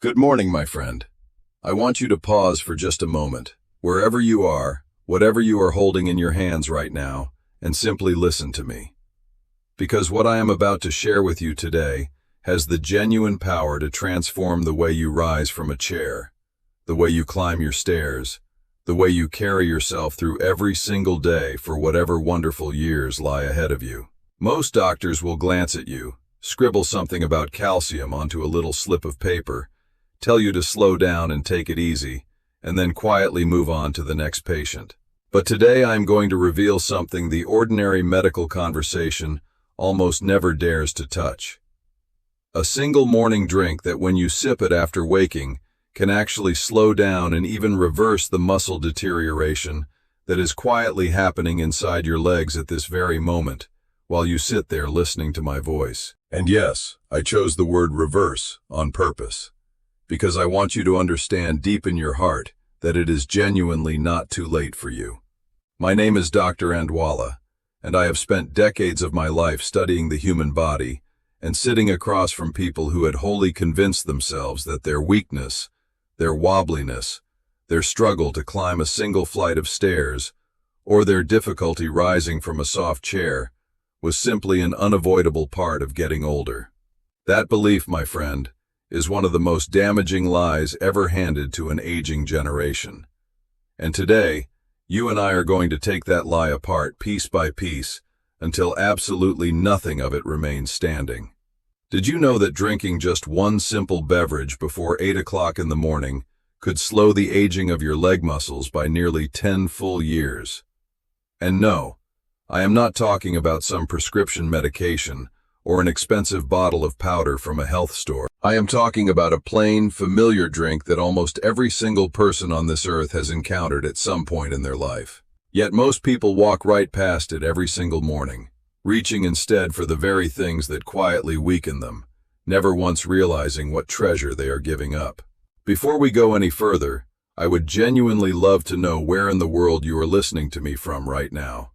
Good morning, my friend. I want you to pause for just a moment, wherever you are, whatever you are holding in your hands right now, and simply listen to me. Because what I am about to share with you today has the genuine power to transform the way you rise from a chair, the way you climb your stairs, the way you carry yourself through every single day for whatever wonderful years lie ahead of you. Most doctors will glance at you, scribble something about calcium onto a little slip of paper, tell you to slow down and take it easy, and then quietly move on to the next patient. But today I'm going to reveal something the ordinary medical conversation almost never dares to touch. A single morning drink that when you sip it after waking can actually slow down and even reverse the muscle deterioration that is quietly happening inside your legs at this very moment while you sit there listening to my voice. And yes, I chose the word reverse on purpose, because I want you to understand deep in your heart that it is genuinely not too late for you. My name is Dr. Andwala, and I have spent decades of my life studying the human body and sitting across from people who had wholly convinced themselves that their weakness, their wobbliness, their struggle to climb a single flight of stairs, or their difficulty rising from a soft chair was simply an unavoidable part of getting older. That belief, my friend, is one of the most damaging lies ever handed to an aging generation. And today, you and I are going to take that lie apart piece by piece until absolutely nothing of it remains standing. Did you know that drinking just one simple beverage before 8 o'clock in the morning could slow the aging of your leg muscles by nearly 10 full years? And no, I am not talking about some prescription medication or an expensive bottle of powder from a health store. I am talking about a plain, familiar drink that almost every single person on this earth has encountered at some point in their life. Yet most people walk right past it every single morning, reaching instead for the very things that quietly weaken them, never once realizing what treasure they are giving up. Before we go any further, I would genuinely love to know where in the world you are listening to me from right now.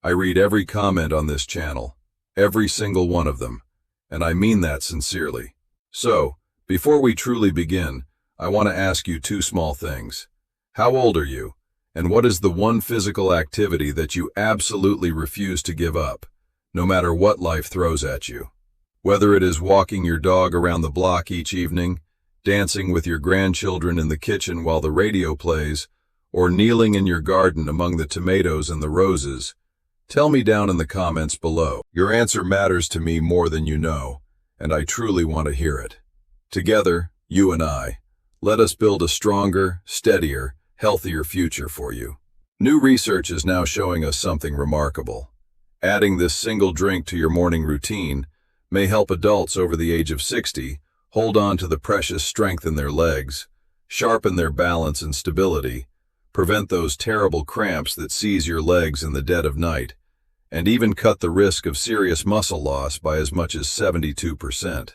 I read every comment on this channel, every single one of them, and I mean that sincerely. So, before we truly begin, I want to ask you two small things. How old are you? And what is the one physical activity that you absolutely refuse to give up, no matter what life throws at you? Whether it is walking your dog around the block each evening, dancing with your grandchildren in the kitchen while the radio plays, or kneeling in your garden among the tomatoes and the roses, tell me down in the comments below. Your answer matters to me more than you know, and I truly want to hear it. Together, you and I, let us build a stronger, steadier, healthier future for you. New research is now showing us something remarkable. Adding this single drink to your morning routine may help adults over the age of 60 hold on to the precious strength in their legs, sharpen their balance and stability, prevent those terrible cramps that seize your legs in the dead of night, and even cut the risk of serious muscle loss by as much as 72%.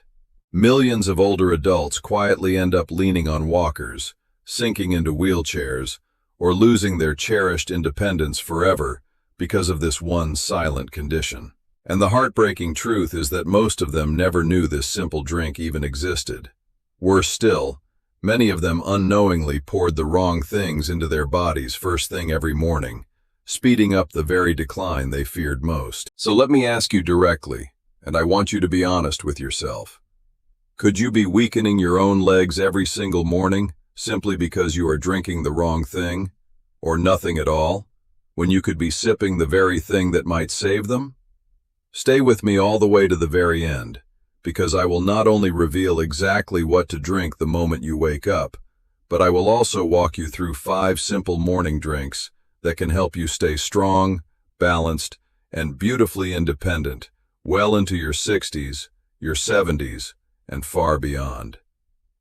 Millions of older adults quietly end up leaning on walkers, sinking into wheelchairs, or losing their cherished independence forever because of this one silent condition. And the heartbreaking truth is that most of them never knew this simple drink even existed. Worse still, many of them unknowingly poured the wrong things into their bodies first thing every morning, speeding up the very decline they feared most. So let me ask you directly, and I want you to be honest with yourself. Could you be weakening your own legs every single morning simply because you are drinking the wrong thing, or nothing at all, when you could be sipping the very thing that might save them? Stay with me all the way to the very end, because I will not only reveal exactly what to drink the moment you wake up, but I will also walk you through 5 simple morning drinks that can help you stay strong, balanced, and beautifully independent well into your 60s, your 70s, and far beyond.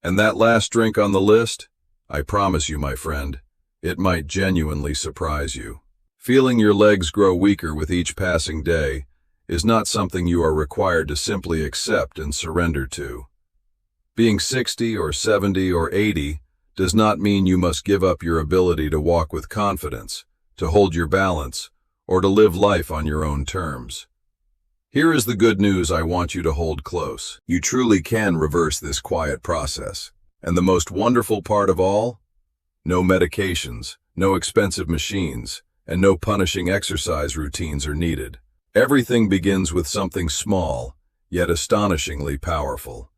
And that last drink on the list, I promise you, my friend, it might genuinely surprise you. Feeling your legs grow weaker with each passing day is not something you are required to simply accept and surrender to. Being 60 or 70 or 80 does not mean you must give up your ability to walk with confidence, to hold your balance, or to live life on your own terms. Here is the good news I want you to hold close. You truly can reverse this quiet process. And the most wonderful part of all? No medications, no expensive machines, and no punishing exercise routines are needed. Everything begins with something small, yet astonishingly powerful.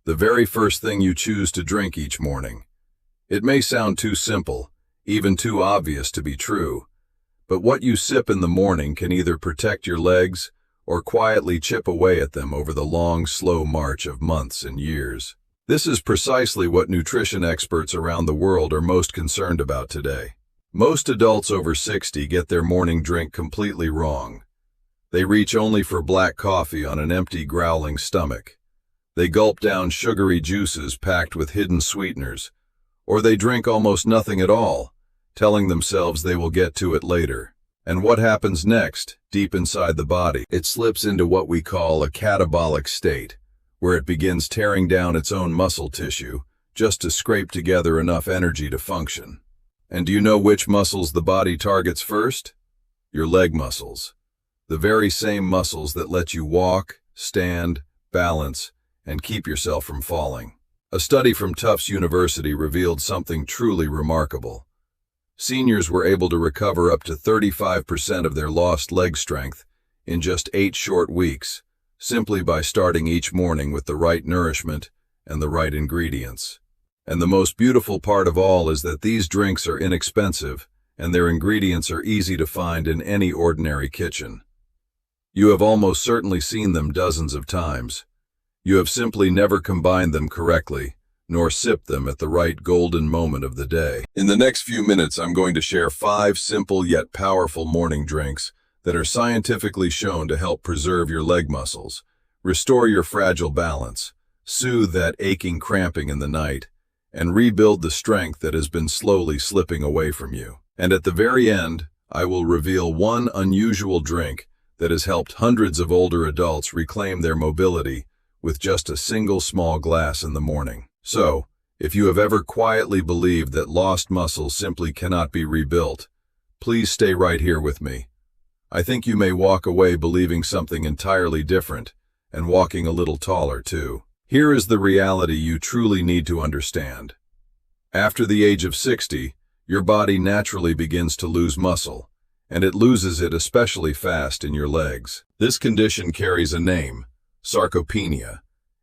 The very first thing you choose to drink each morning. It may sound too simple, even too obvious to be true, but what you sip in the morning can either protect your legs or quietly chip away at them over the long, slow march of months and years. This is precisely what nutrition experts around the world are most concerned about today. Most adults over 60 get their morning drink completely wrong. They reach only for black coffee on an empty, growling stomach. They gulp down sugary juices packed with hidden sweeteners, or they drink almost nothing at all, telling themselves they will get to it later. And what happens next, deep inside the body? It slips into what we call a catabolic state, where it begins tearing down its own muscle tissue just to scrape together enough energy to function. And do you know which muscles the body targets first? Your leg muscles. The very same muscles that let you walk, stand, balance, and keep yourself from falling. A study from Tufts University revealed something truly remarkable. Seniors were able to recover up to 35% of their lost leg strength in just 8 short weeks, simply by starting each morning with the right nourishment and the right ingredients. And the most beautiful part of all is that these drinks are inexpensive and their ingredients are easy to find in any ordinary kitchen. You have almost certainly seen them dozens of times. You have simply never combined them correctly, nor sipped them at the right golden moment of the day. In the next few minutes, I'm going to share 5 simple yet powerful morning drinks that are scientifically shown to help preserve your leg muscles, restore your fragile balance, soothe that aching cramping in the night, and rebuild the strength that has been slowly slipping away from you. And at the very end, I will reveal one unusual drink that has helped hundreds of older adults reclaim their mobility with just a single small glass in the morning. So, if you have ever quietly believed that lost muscles simply cannot be rebuilt, please stay right here with me. I think you may walk away believing something entirely different, and walking a little taller too. Here is the reality you truly need to understand. After the age of 60, your body naturally begins to lose muscle, and it loses it especially fast in your legs. This condition carries a name, sarcopenia,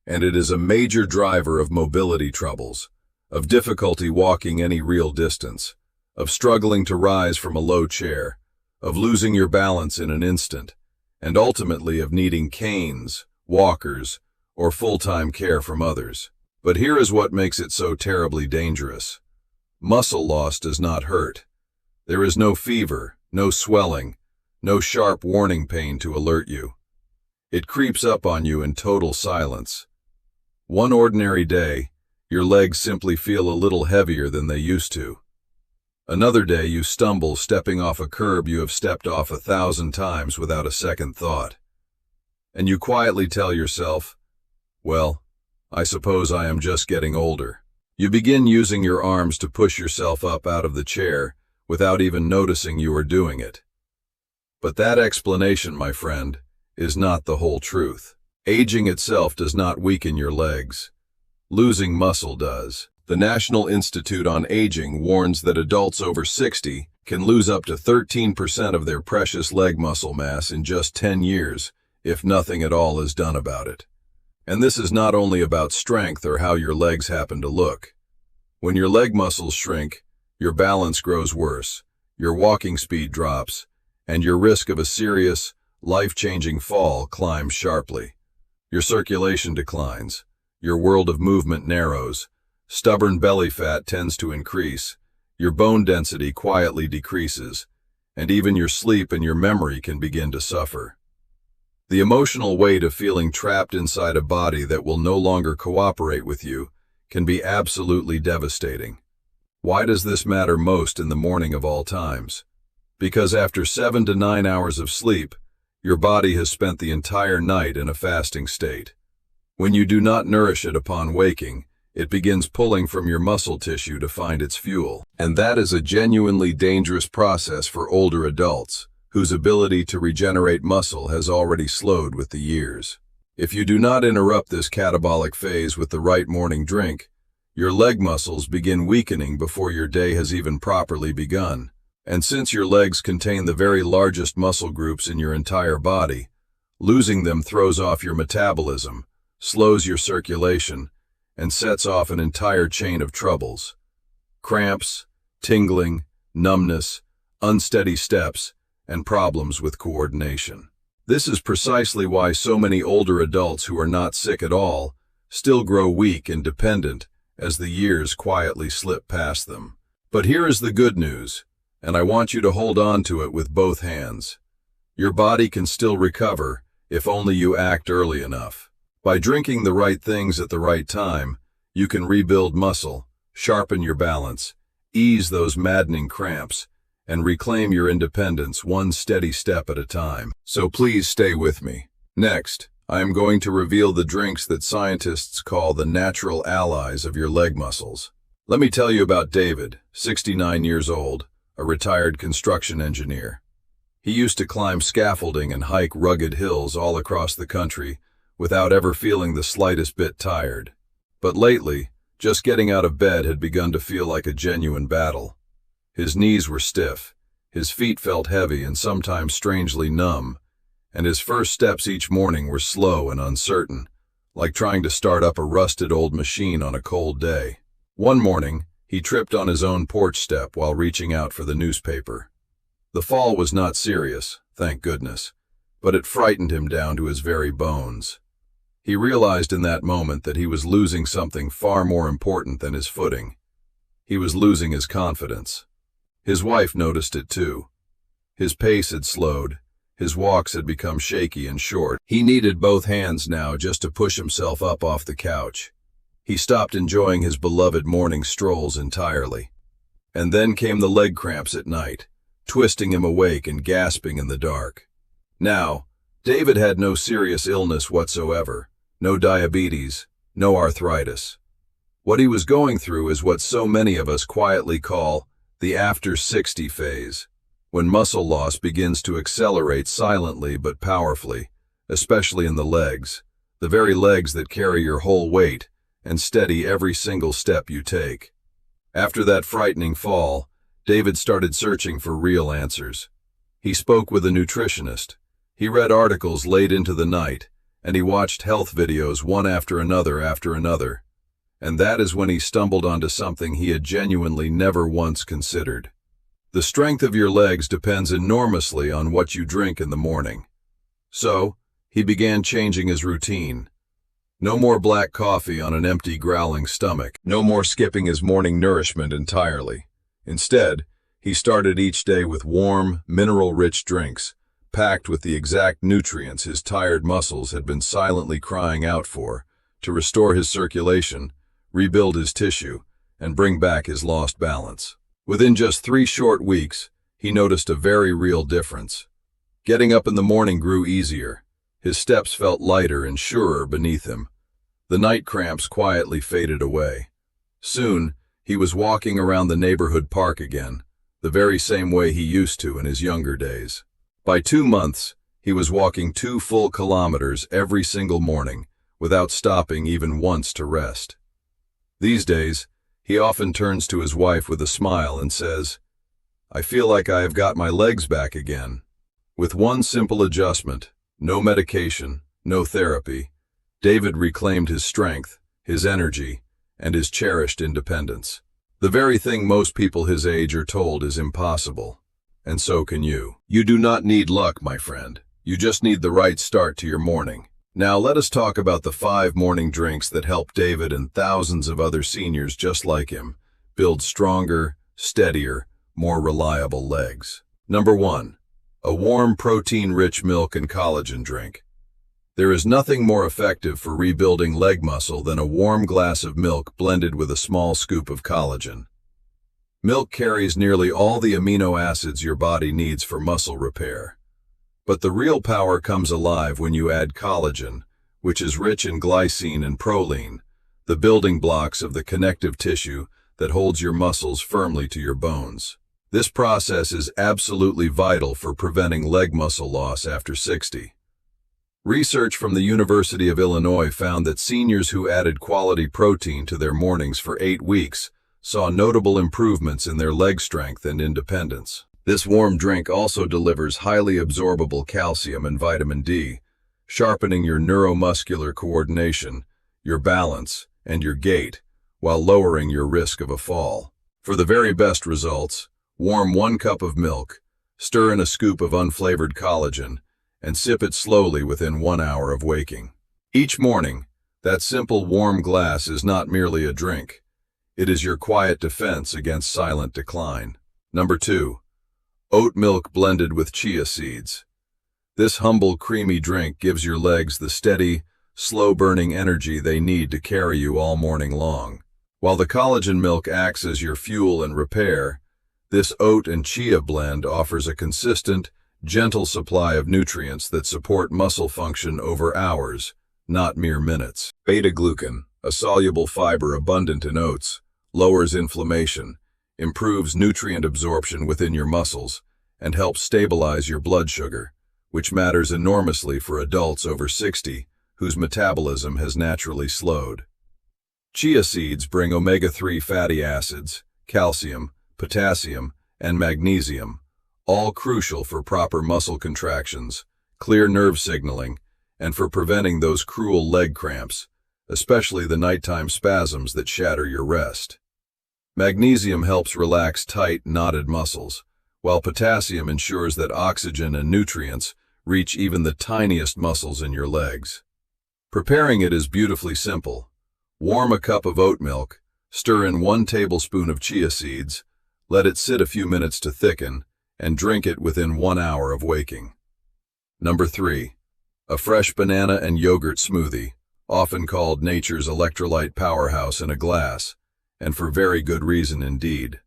and it is a major driver of mobility troubles, of difficulty walking any real distance, of struggling to rise from a low chair, of losing your balance in an instant, and ultimately of needing canes, walkers, or full-time care from others. But here is what makes it so terribly dangerous. Muscle loss does not hurt. There is no fever, no swelling, no sharp warning pain to alert you. It creeps up on you in total silence. One ordinary day, your legs simply feel a little heavier than they used to. Another day you stumble stepping off a curb you have stepped off 1,000 times without a second thought. And you quietly tell yourself, well, I suppose I am just getting older. You begin using your arms to push yourself up out of the chair without even noticing you are doing it. But that explanation, my friend, is not the whole truth. Aging itself does not weaken your legs. Losing muscle does. The National Institute on Aging warns that adults over 60 can lose up to 13% of their precious leg muscle mass in just 10 years if nothing at all is done about it. And this is not only about strength or how your legs happen to look. When your leg muscles shrink, your balance grows worse, your walking speed drops, and your risk of a serious, life-changing fall climbs sharply. Your circulation declines, your world of movement narrows, stubborn belly fat tends to increase, your bone density quietly decreases, and even your sleep and your memory can begin to suffer. The emotional weight of feeling trapped inside a body that will no longer cooperate with you can be absolutely devastating. Why does this matter most in the morning of all times? Because after 7 to 9 hours of sleep, your body has spent the entire night in a fasting state. When you do not nourish it upon waking, it begins pulling from your muscle tissue to find its fuel. And that is a genuinely dangerous process for older adults, whose ability to regenerate muscle has already slowed with the years. If you do not interrupt this catabolic phase with the right morning drink, Your leg muscles begin weakening before your day has even properly begun. And since your legs contain the very largest muscle groups in your entire body, losing them throws off your metabolism, slows your circulation, and sets off an entire chain of troubles. Cramps, tingling, numbness, unsteady steps, and problems with coordination. This is precisely why so many older adults who are not sick at all still grow weak and dependent as the years quietly slip past them. But here is the good news, and I want you to hold on to it with both hands. Your body can still recover if only you act early enough. By drinking the right things at the right time, you can rebuild muscle, sharpen your balance, ease those maddening cramps, and reclaim your independence one steady step at a time. So please stay with me. Next, I am going to reveal the drinks that scientists call the natural allies of your leg muscles. Let me tell you about David, 69 years old, a retired construction engineer. He used to climb scaffolding and hike rugged hills all across the country without ever feeling the slightest bit tired. But lately, just getting out of bed had begun to feel like a genuine battle. His knees were stiff, his feet felt heavy and sometimes strangely numb, and his first steps each morning were slow and uncertain, like trying to start up a rusted old machine on a cold day. One morning, he tripped on his own porch step while reaching out for the newspaper. The fall was not serious, thank goodness, but it frightened him down to his very bones. He realized in that moment that he was losing something far more important than his footing. He was losing his confidence. His wife noticed it too. His pace had slowed. His walks had become shaky and short. He needed both hands now just to push himself up off the couch. He stopped enjoying his beloved morning strolls entirely. And then came the leg cramps at night, twisting him awake and gasping in the dark. Now, David had no serious illness whatsoever, no diabetes, no arthritis. What he was going through is what so many of us quietly call the after 60 phase, when muscle loss begins to accelerate silently but powerfully, especially in the legs, the very legs that carry your whole weight and steady every single step you take. After that frightening fall, David started searching for real answers. He spoke with a nutritionist. He read articles late into the night, and he watched health videos one after another. And that is when he stumbled onto something he had genuinely never once considered. The strength of your legs depends enormously on what you drink in the morning. So, he began changing his routine. No more black coffee on an empty, growling stomach. No more skipping his morning nourishment entirely. Instead, he started each day with warm, mineral-rich drinks, packed with the exact nutrients his tired muscles had been silently crying out for, to restore his circulation, rebuild his tissue, and bring back his lost balance. Within just 3 short weeks, he noticed a very real difference. Getting up in the morning grew easier. His steps felt lighter and surer beneath him. The night cramps quietly faded away. Soon, he was walking around the neighborhood park again, the very same way he used to in his younger days. By 2 months, he was walking 2 full kilometers every single morning, without stopping even once to rest. These days, he often turns to his wife with a smile and says, "I feel like I have got my legs back again." With one simple adjustment, no medication, no therapy, David reclaimed his strength, his energy, and his cherished independence. The very thing most people his age are told is impossible. And so can you. You do not need luck, my friend. You just need the right start to your morning. Now let us talk about the 5 morning drinks that help David and thousands of other seniors just like him build stronger, steadier, more reliable legs. Number 1. A warm, protein-rich milk and collagen drink. There is nothing more effective for rebuilding leg muscle than a warm glass of milk blended with a small scoop of collagen. Milk carries nearly all the amino acids your body needs for muscle repair. But the real power comes alive when you add collagen, which is rich in glycine and proline, the building blocks of the connective tissue that holds your muscles firmly to your bones. This process is absolutely vital for preventing leg muscle loss after 60. Research from the University of Illinois found that seniors who added quality protein to their mornings for 8 weeks saw notable improvements in their leg strength and independence. This warm drink also delivers highly absorbable calcium and vitamin D, sharpening your neuromuscular coordination, your balance, and your gait, while lowering your risk of a fall. For the very best results, warm 1 cup of milk, stir in a scoop of unflavored collagen, and sip it slowly within 1 hour of waking. Each morning, that simple warm glass is not merely a drink. It is your quiet defense against silent decline. Number 2. Oat milk blended with chia seeds. This humble, creamy drink gives your legs the steady, slow-burning energy they need to carry you all morning long. While the collagen milk acts as your fuel and repair, this oat and chia blend offers a consistent, gentle supply of nutrients that support muscle function over hours, not mere minutes. Beta-glucan, a soluble fiber abundant in oats, lowers inflammation, improves nutrient absorption within your muscles, and helps stabilize your blood sugar, which matters enormously for adults over 60 whose metabolism has naturally slowed. Chia seeds bring omega-3 fatty acids, calcium, potassium, and magnesium, all crucial for proper muscle contractions, clear nerve signaling, and for preventing those cruel leg cramps, especially the nighttime spasms that shatter your rest. Magnesium helps relax tight, knotted muscles, while potassium ensures that oxygen and nutrients reach even the tiniest muscles in your legs. Preparing it is beautifully simple. Warm a cup of oat milk, stir in 1 tablespoon of chia seeds, let it sit a few minutes to thicken, and drink it within 1 hour of waking. Number 3. A fresh banana and yogurt smoothie, often called nature's electrolyte powerhouse in a glass, and for very good reason indeed.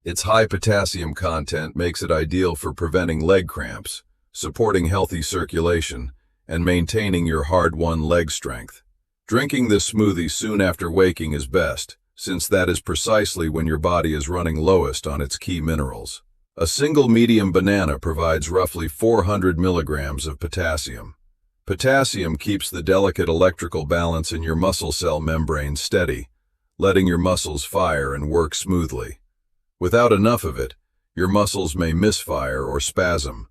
Its high potassium content makes it ideal for preventing leg cramps, supporting healthy circulation, and maintaining your hard-won leg strength. Drinking this smoothie soon after waking is best, since that is precisely when your body is running lowest on its key minerals. A single medium banana provides roughly 400 milligrams of potassium. Potassium keeps the delicate electrical balance in your muscle cell membrane steady, letting your muscles fire and work smoothly. Without enough of it, your muscles may misfire or spasm,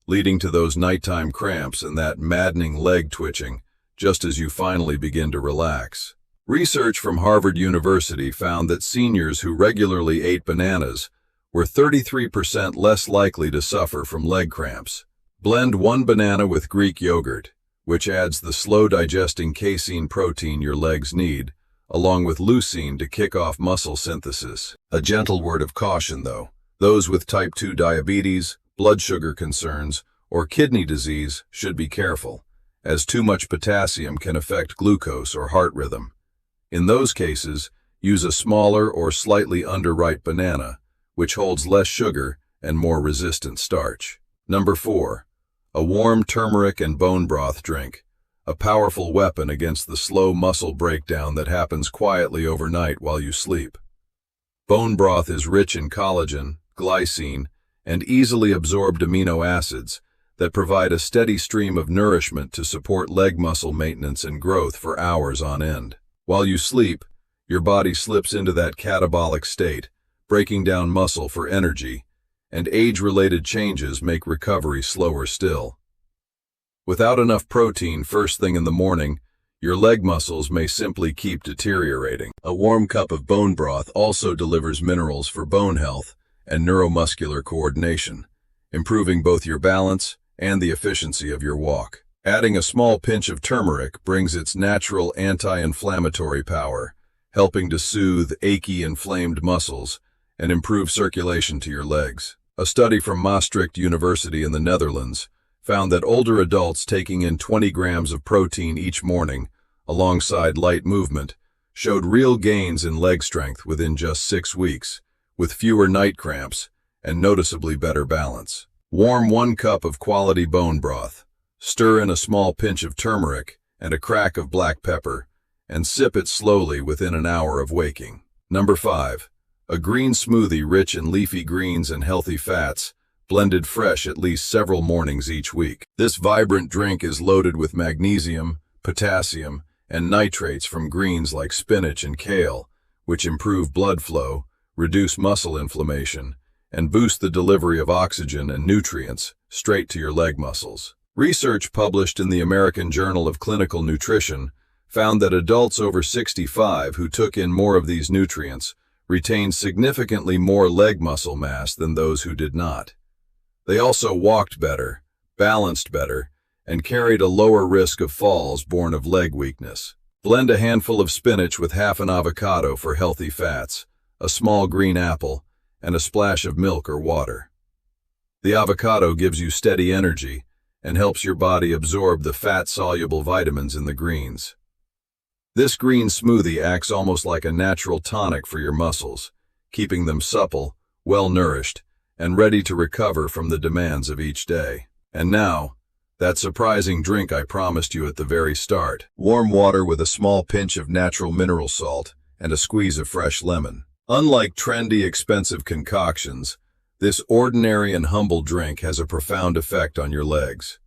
leading to those nighttime cramps and that maddening leg twitching just as you finally begin to relax. Research from Harvard University found that seniors who regularly ate bananas were 33% less likely to suffer from leg cramps. Blend 1 banana with Greek yogurt, which adds the slow-digesting casein protein your legs need, along with leucine to kick off muscle synthesis. A gentle word of caution, though. Those with type 2 diabetes, blood sugar concerns, or kidney disease should be careful, as too much potassium can affect glucose or heart rhythm. In those cases, use a smaller or slightly underripe banana, which holds less sugar and more resistant starch. Number 4. A warm turmeric and bone broth drink, a powerful weapon against the slow muscle breakdown that happens quietly overnight while you sleep. Bone broth is rich in collagen, glycine, and easily absorbed amino acids that provide a steady stream of nourishment to support leg muscle maintenance and growth for hours on end. While you sleep, your body slips into that catabolic state, breaking down muscle for energy, and age-related changes make recovery slower still. Without enough protein first thing in the morning, your leg muscles may simply keep deteriorating. A warm cup of bone broth also delivers minerals for bone health and neuromuscular coordination, improving both your balance and the efficiency of your walk. Adding a small pinch of turmeric brings its natural anti-inflammatory power, helping to soothe achy, inflamed muscles and improve circulation to your legs. A study from Maastricht University in the Netherlands found that older adults taking in 20 grams of protein each morning, alongside light movement, showed real gains in leg strength within just 6 weeks, with fewer night cramps and noticeably better balance. Warm 1 cup of quality bone broth, stir in a small pinch of turmeric and a crack of black pepper, and sip it slowly within an hour of waking. Number 5. A green smoothie rich in leafy greens and healthy fats, blended fresh at least several mornings each week. This vibrant drink is loaded with magnesium, potassium, and nitrates from greens like spinach and kale, which improve blood flow, reduce muscle inflammation, and boost the delivery of oxygen and nutrients straight to your leg muscles. Research published in the American Journal of Clinical Nutrition found that adults over 65 who took in more of these nutrients retained significantly more leg muscle mass than those who did not. They also walked better, balanced better, and carried a lower risk of falls born of leg weakness. Blend a handful of spinach with half an avocado for healthy fats, a small green apple, and a splash of milk or water. The avocado gives you steady energy and helps your body absorb the fat-soluble vitamins in the greens. This green smoothie acts almost like a natural tonic for your muscles, keeping them supple, well-nourished, and ready to recover from the demands of each day. And now, that surprising drink I promised you at the very start. Warm water with a small pinch of natural mineral salt and a squeeze of fresh lemon. Unlike trendy, expensive concoctions, this ordinary and humble drink has a profound effect on your legs.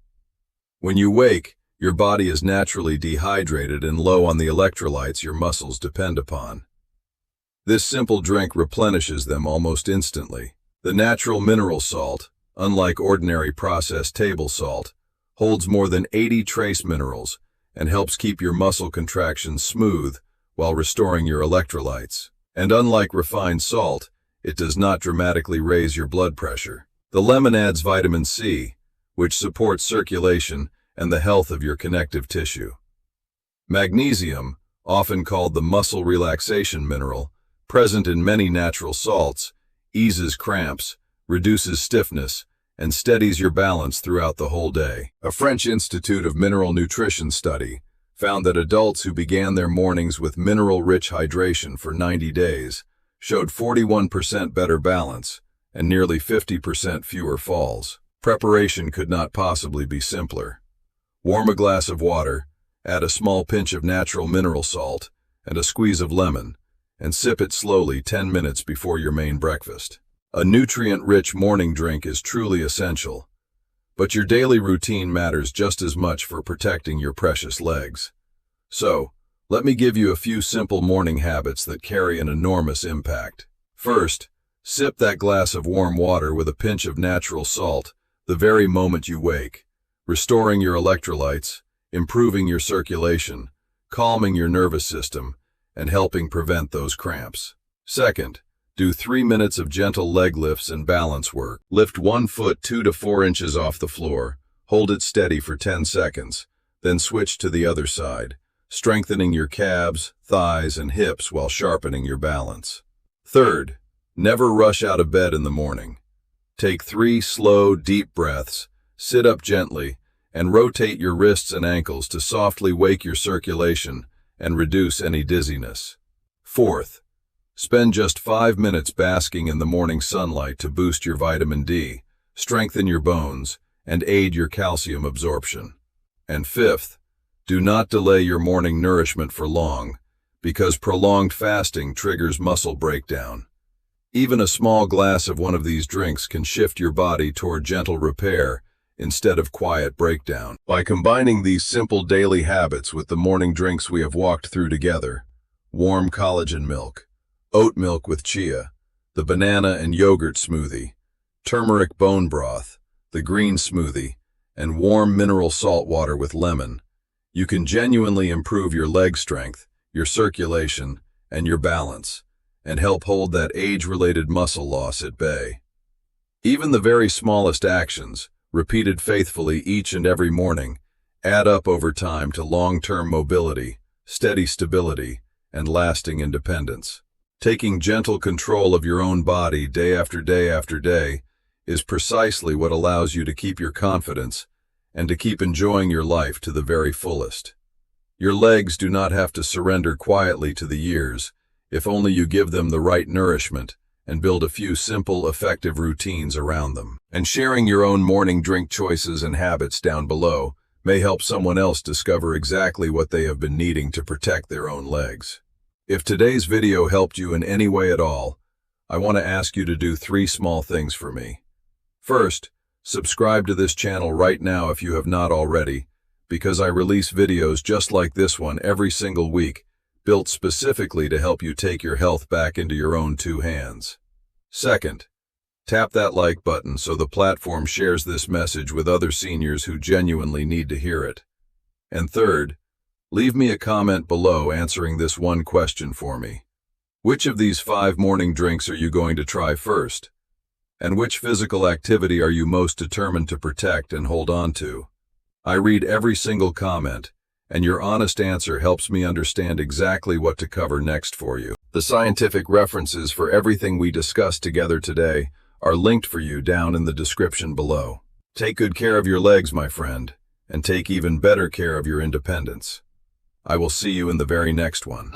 When you wake, your body is naturally dehydrated and low on the electrolytes your muscles depend upon. This simple drink replenishes them almost instantly. The natural mineral salt, unlike ordinary processed table salt, holds more than 80 trace minerals and helps keep your muscle contractions smooth while restoring your electrolytes. And unlike refined salt, it does not dramatically raise your blood pressure. The lemon adds vitamin C, which supports circulation and the health of your connective tissue. Magnesium, often called the muscle relaxation mineral, present in many natural salts, eases cramps, reduces stiffness, and steadies your balance throughout the whole day. A French Institute of Mineral Nutrition study found that adults who began their mornings with mineral-rich hydration for 90 days showed 41% better balance and nearly 50% fewer falls. Preparation could not possibly be simpler. Warm a glass of water, add a small pinch of natural mineral salt and a squeeze of lemon, and sip it slowly 10 minutes before your main breakfast. A nutrient-rich morning drink is truly essential, but your daily routine matters just as much for protecting your precious legs. So, let me give you a few simple morning habits that carry an enormous impact. First, sip that glass of warm water with a pinch of natural salt the very moment you wake, restoring your electrolytes, improving your circulation, calming your nervous system, and helping prevent those cramps. Second, do 3 minutes of gentle leg lifts and balance work. Lift one foot 2 to 4 inches off the floor, hold it steady for 10 seconds, then switch to the other side, strengthening your calves, thighs, and hips while sharpening your balance. Third, never rush out of bed in the morning. Take 3 slow, deep breaths, sit up gently, and rotate your wrists and ankles to softly wake your circulation and reduce any dizziness. Fourth, spend just 5 minutes basking in the morning sunlight to boost your vitamin D, strengthen your bones, and aid your calcium absorption. And fifth, do not delay your morning nourishment for long, because prolonged fasting triggers muscle breakdown. Even a small glass of one of these drinks can shift your body toward gentle repair instead of quiet breakdown. By combining these simple daily habits with the morning drinks we have walked through together, warm collagen milk, oat milk with chia, the banana and yogurt smoothie, turmeric bone broth, the green smoothie, and warm mineral salt water with lemon, you can genuinely improve your leg strength, your circulation, and your balance, and help hold that age-related muscle loss at bay. Even the very smallest actions, repeated faithfully each and every morning, add up over time to long-term mobility, steady stability, and lasting independence. Taking gentle control of your own body day after day after day is precisely what allows you to keep your confidence and to keep enjoying your life to the very fullest. Your legs do not have to surrender quietly to the years if only you give them the right nourishment and build a few simple, effective routines around them. And sharing your own morning drink choices and habits down below may help someone else discover exactly what they have been needing to protect their own legs. If today's video helped you in any way at all, I want to ask you to do 3 small things for me. First, subscribe to this channel right now if you have not already, because I release videos just like this one every single week, built specifically to help you take your health back into your own two hands. Second, tap that like button so the platform shares this message with other seniors who genuinely need to hear it. And third, leave me a comment below answering this one question for me. Which of these 5 morning drinks are you going to try first? And which physical activity are you most determined to protect and hold on to? I read every single comment, and your honest answer helps me understand exactly what to cover next for you. The scientific references for everything we discussed together today are linked for you down in the description below. Take good care of your legs, my friend, and take even better care of your independence. I will see you in the very next one.